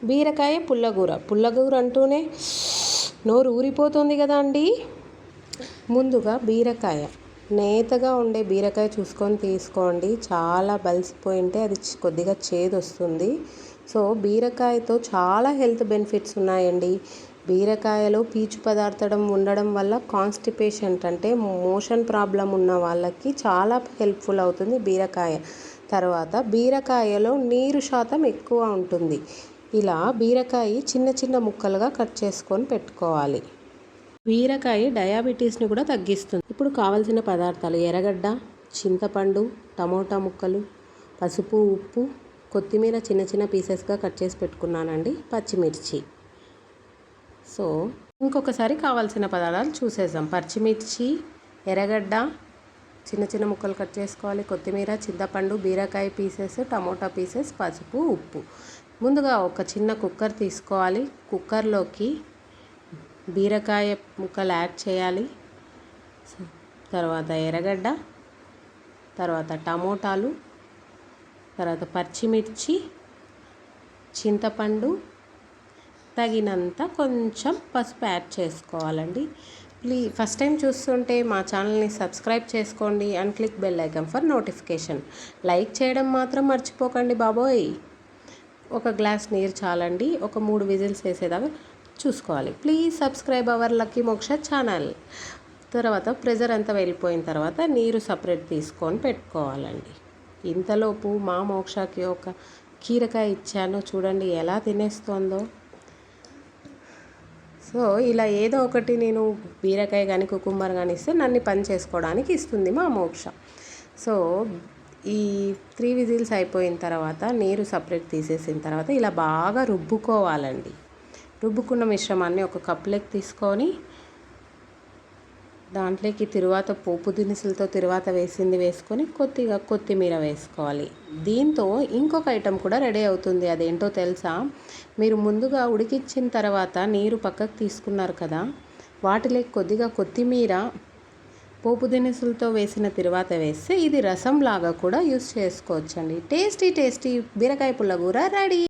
బీరకాయ పుల్లగూర. పుల్లగూర అంటూనే నోరు ఊరిపోతుంది కదా అండి. ముందుగా బీరకాయ నేతగా ఉండే బీరకాయ చూసుకొని తీసుకోండి. చాలా బలిసిపోయింటే అది కొద్దిగా చేదు వస్తుంది. సో బీరకాయతో చాలా హెల్త్ బెనిఫిట్స్ ఉన్నాయండి. బీరకాయలో పీచు పదార్థం ఉండడం వల్ల కాన్స్టిపేషన్ అంటే మోషన్ ప్రాబ్లం ఉన్న వాళ్ళకి చాలా హెల్ప్ఫుల్ అవుతుంది బీరకాయ. తర్వాత బీరకాయలో నీరు శాతం ఎక్కువ ఉంటుంది. ఇలా బీరకాయ చిన్న చిన్న ముక్కలుగా కట్ చేసుకొని పెట్టుకోవాలి. బీరకాయ డయాబెటీస్ని కూడా తగ్గిస్తుంది. ఇప్పుడు కావలసిన పదార్థాలు: ఎర్రగడ్డ, చింతపండు, టమోటా ముక్కలు, పసుపు, ఉప్పు, కొత్తిమీర చిన్న చిన్న పీసెస్గా కట్ చేసి పెట్టుకున్నానండి, పచ్చిమిర్చి. సో ఇంకొకసారి కావాల్సిన పదార్థాలు చూసేద్దాం. పచ్చిమిర్చి, ఎర్రగడ్డ చిన్న చిన్న ముక్కలు కట్ చేసుకోవాలి, కొత్తిమీర, చింతపండు, బీరకాయ పీసెస్, టమోటా పీసెస్, పసుపు, ఉప్పు. ముందుగా ఒక చిన్న కుక్కర్ తీసుకోవాలి. కుక్కర్లోకి బీరకాయ ముక్కలు యాడ్ చేయాలి. తర్వాత ఎర్రగడ్డ, తర్వాత టమోటాలు, తర్వాత పచ్చిమిర్చి, చింతపండు, తగినంత కొంచెం పసుపు యాడ్ చేసుకోవాలండి. ఫస్ట్ టైం చూస్తుంటే మా ఛానల్ని సబ్స్క్రైబ్ చేసుకోండి and click bell icon for notification. Like చేయడం మాత్రం మర్చిపోకండి బాబోయ్. ఒక గ్లాస్ నీరు చాలండి. ఒక 3 విజిల్స్ వేసేదాకా చూసుకోవాలి. ప్లీజ్ సబ్స్క్రైబ్ అవర్ లక్కీ మోక్ష ఛానల్. తర్వాత ప్రెజర్ అంతా వెళ్ళిపోయిన తర్వాత నీరు సపరేట్ తీసుకొని పెట్టుకోవాలండి. ఇంతలోపు మా మోక్షకి ఒక కీరకాయ ఇచ్చాను, చూడండి ఎలా తినేస్తోందో. సో ఇలా ఏదో ఒకటి నేను బీరకాయ కానీ కుకుంబర్ కానీ ఇస్తే నన్ను పని చేసుకోవడానికి ఇస్తుంది మా మోక్ష. సో ఈ 3 విజిల్స్ అయిపోయిన తర్వాత నీరు సపరేట్ తీసేసిన తర్వాత ఇలా బాగా రుబ్బుకోవాలండి. రుబ్బుకున్న మిశ్రమాన్ని ఒక కప్లోకి తీసుకొని దాంట్లోకి తిరువాత పోపు దినుసులతో తిరువాత వేసుకొని కొద్దిగా కొత్తిమీర వేసుకోవాలి. దీంతో ఇంకొక ఐటెం కూడా రెడీ అవుతుంది. అదేంటో తెలుసా? మీరు ముందుగా ఉడికించిన తర్వాత నీరు పక్కకు తీసుకున్నారు కదా, వాటిలోకి కొద్దిగా కొత్తిమీర, పోపు దినుసులతో వేసిన తిరువాత వేస్తే ఇది రసం లాగా కూడా యూస్ చేసుకోవచ్చండి. టేస్టీ బీరకాయ పుల్లగూర రెడీ.